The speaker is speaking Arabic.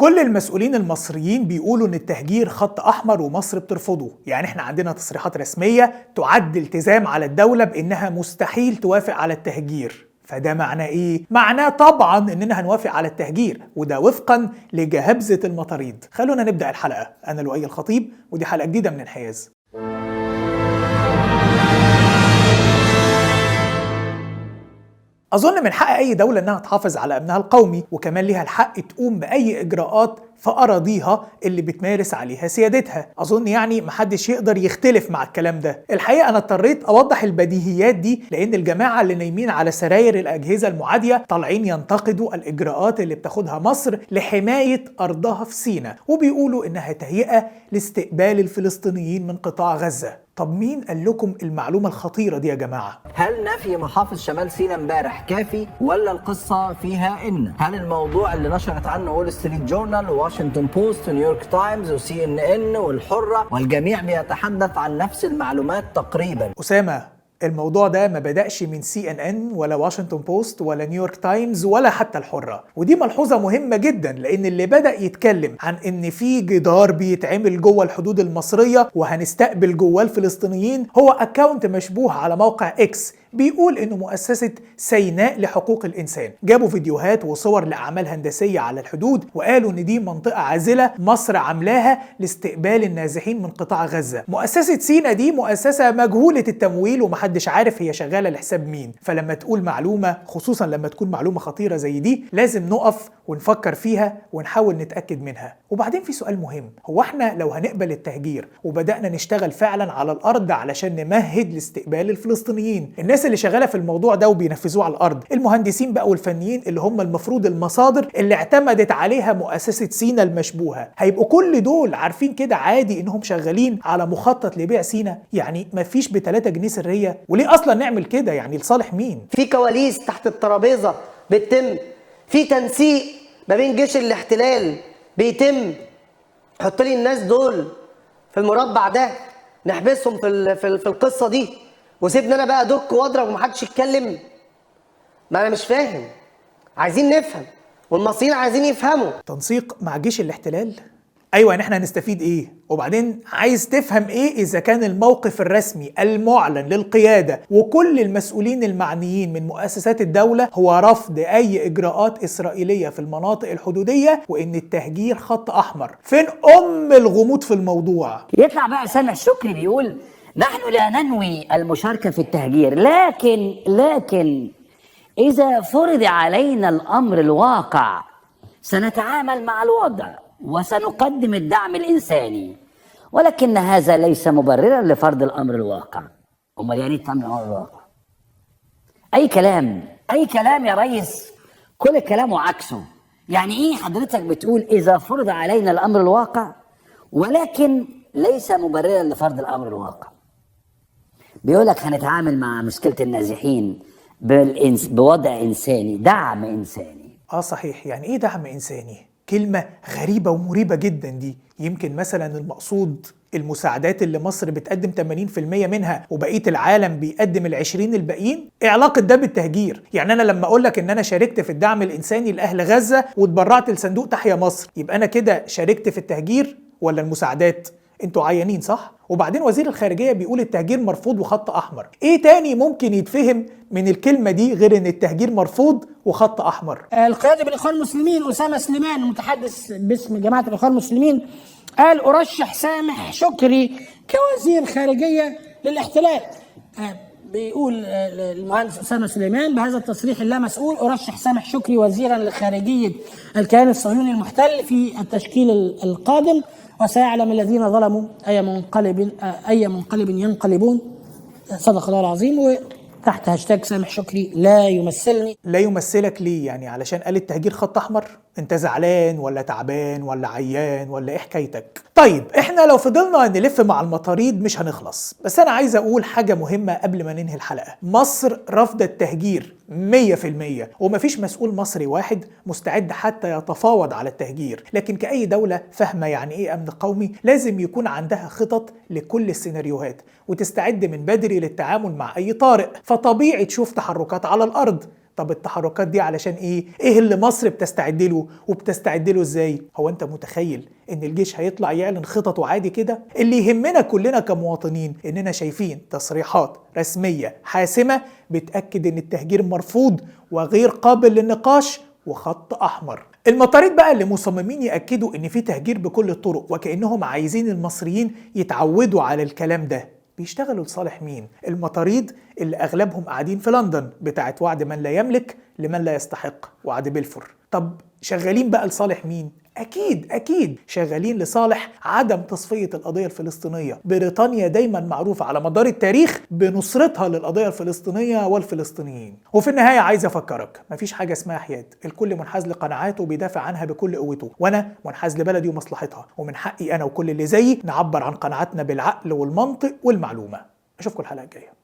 كل المسؤولين المصريين بيقولوا ان التهجير خط احمر ومصر بترفضه، يعني احنا عندنا تصريحات رسمية تعد التزام على الدولة بانها مستحيل توافق على التهجير. فده معناه ايه؟ معناه طبعا اننا هنوافق على التهجير، وده وفقا لجهبذة المطاريد. خلونا نبدأ الحلقة. انا لؤي الخطيب، ودي حلقة جديدة من انحياز. أظن من حق أي دولة إنها تحافظ على أمنها القومي، وكمان ليها الحق تقوم بأي إجراءات في أراضيها اللي بتمارس عليها سيادتها. أظن يعني محدش يقدر يختلف مع الكلام ده. الحقيقة أنا اضطريت أوضح البديهيات دي لأن الجماعة اللي نايمين على سراير الأجهزة المعادية طالعين ينتقدوا الإجراءات اللي بتاخدها مصر لحماية أرضها في سيناء، وبيقولوا إنها تهيئة لاستقبال الفلسطينيين من قطاع غزة. طب مين قال لكم المعلومة الخطيرة دي يا جماعة؟ هل نفي محافظ شمال سيناء امبارح كافي ولا القصة فيها إن؟ هل الموضوع اللي نشرت عنه وول ستريت جورنال وواشنطن بوست ونيويورك تايمز وسي ان ان والحرة والجميع بيتحدث عن نفس المعلومات تقريبا؟ أسامة، الموضوع ده ما بدأش من CNN ولا واشنطن بوست ولا نيويورك تايمز ولا حتى الحرة، ودي ملحوظة مهمة جدا لأن اللي بدأ يتكلم عن إن في جدار بيتعمل جوه الحدود المصرية وهنستقبل جوه الفلسطينيين هو أكاونت مشبوه على موقع إكس بيقول إنه مؤسسة سيناء لحقوق الإنسان. جابوا فيديوهات وصور لأعمال هندسية على الحدود وقالوا إن دي منطقة عازلة مصر عاملاها لاستقبال النازحين من قطاع غزة. مؤسسة سيناء دي مؤسسة مجهولة التمويل ومحدش عارف هي شغالة لحساب مين، فلما تقول معلومة خصوصا لما تكون معلومة خطيرة زي دي لازم نقف ونفكر فيها ونحاول نتأكد منها. وبعدين في سؤال مهم، هو احنا لو هنقبل التهجير وبدأنا نشتغل فعلا على الأرض علشان نمهد لاستقبال الفلسطينيين، الناس اللي شغالة في الموضوع ده وبينفذوه على الأرض، المهندسين بقى والفنيين اللي هم المفروض المصادر اللي اعتمدت عليها مؤسسة سيناء المشبوهة، هيبقوا كل دول عارفين كده عادي إنهم شغالين على مخطط لبيع سيناء؟ يعني مفيش ب3 جنيه سرية؟ وليه أصلا نعمل كده؟ يعني لصالح مين؟ في كواليس تحت الترابيزة بتتم، في تنسيق ما بين جيش الاحتلال بيتم. حط لي الناس دول في المربع ده، نحبسهم في القصة دي وسيبني انا بقى ادك واضرب ومحدش يتكلم. ما انا مش فاهم، عايزين نفهم والمصريين عايزين يفهموا. تنسيق مع جيش الاحتلال؟ ايوه، يعني احنا هنستفيد ايه؟ وبعدين عايز تفهم ايه اذا كان الموقف الرسمي المعلن للقيادة وكل المسؤولين المعنيين من مؤسسات الدولة هو رفض اي اجراءات اسرائيلية في المناطق الحدودية وان التهجير خط احمر؟ فين الغموض في الموضوع؟ يطلع بقى سامح شكري بيقول نحن لا ننوي المشاركة في التهجير، لكن إذا فرض علينا الأمر الواقع سنتعامل مع الوضع وسنقدم الدعم الإنساني، ولكن هذا ليس مبررا لفرض الأمر الواقع. أمال يعني الأمر الواقع؟ أي كلام يا ريس، كل الكلام وعكسه. يعني إيه حضرتك بتقول إذا فرض علينا الأمر الواقع ولكن ليس مبررا لفرض الأمر الواقع؟ بيقولك هنتعامل مع مشكلة النازحين بوضع إنساني، دعم إنساني. صحيح، يعني إيه دعم إنساني؟ كلمة غريبة ومريبة جدا دي. يمكن مثلا المقصود المساعدات اللي مصر بتقدم 80% منها وبقية العالم بيقدم ال20 الباقيين؟ ايه علاقة ده بالتهجير؟ يعني انا لما اقولك ان انا شاركت في الدعم الانساني لاهل غزة واتبرعت لصندوق تحيا مصر، يبقى انا كده شاركت في التهجير ولا المساعدات؟ انتوا عيانين صح؟ وبعدين وزير الخارجية بيقول التهجير مرفوض وخط احمر. ايه تاني ممكن يتفهم من الكلمة دي غير ان التهجير مرفوض وخط احمر؟ القيادي بالاخوان المسلمين اسامة سليمان المتحدث باسم جماعة الاخوان المسلمين قال ارشح سامح شكري كوزير خارجية للاحتلال. بيقول المهندس اسامة سليمان بهذا التصريح اللامسؤول ارشح سامح شكري وزيرا لخارجية الكيان الصهيوني المحتل في التشكيل القادم، وسيعلم الذين ظلموا أي منقلب ينقلبون. صدق الله العظيم. وتحت هاشتاج سامح شكري لا يمثلني. لا يمثلك ليه؟ يعني علشان قال التهجير خط أحمر؟ انت زعلان ولا تعبان ولا عيان ولا ايه حكايتك؟ طيب احنا لو فضلنا نلف مع المطاريد مش هنخلص، بس انا عايز اقول حاجة مهمة قبل ما ننهي الحلقة. مصر رافضة التهجير 100%، ومفيش مسؤول مصري واحد مستعد حتى يتفاوض على التهجير، لكن كأي دولة فاهمة يعني ايه امن قومي لازم يكون عندها خطط لكل السيناريوهات وتستعد من بدري للتعامل مع اي طارئ، فطبيعي تشوف تحركات على الارض. طب التحركات دي علشان ايه؟ ايه اللي مصر بتستعد له وبتستعد له ازاي؟ هو انت متخيل ان الجيش هيطلع يعلن خططه عادي كده؟ اللي يهمنا كلنا كمواطنين اننا شايفين تصريحات رسمية حاسمة بتأكد ان التهجير مرفوض وغير قابل للنقاش وخط احمر. المطاريد بقى اللي مصممين يأكدوا ان في تهجير بكل الطرق وكأنهم عايزين المصريين يتعودوا على الكلام ده، بيشتغلوا لصالح مين؟ المطاريد اللي اغلبهم قاعدين في لندن بتاعت وعد من لا يملك لمن لا يستحق، وعد بلفور. طب شغالين بقى لصالح مين؟ أكيد شغالين لصالح عدم تصفية القضية الفلسطينية. بريطانيا دايما معروفة على مدار التاريخ بنصرتها للقضية الفلسطينية والفلسطينيين. وفي النهاية عايز أفكرك مفيش حاجة اسمها حياد، الكل منحاز لقناعاته وبيدافع عنها بكل قوته، وأنا منحاز لبلدي ومصلحتها، ومن حقي أنا وكل اللي زيي نعبر عن قناعاتنا بالعقل والمنطق والمعلومة. أشوفكم الحلقة الجاية.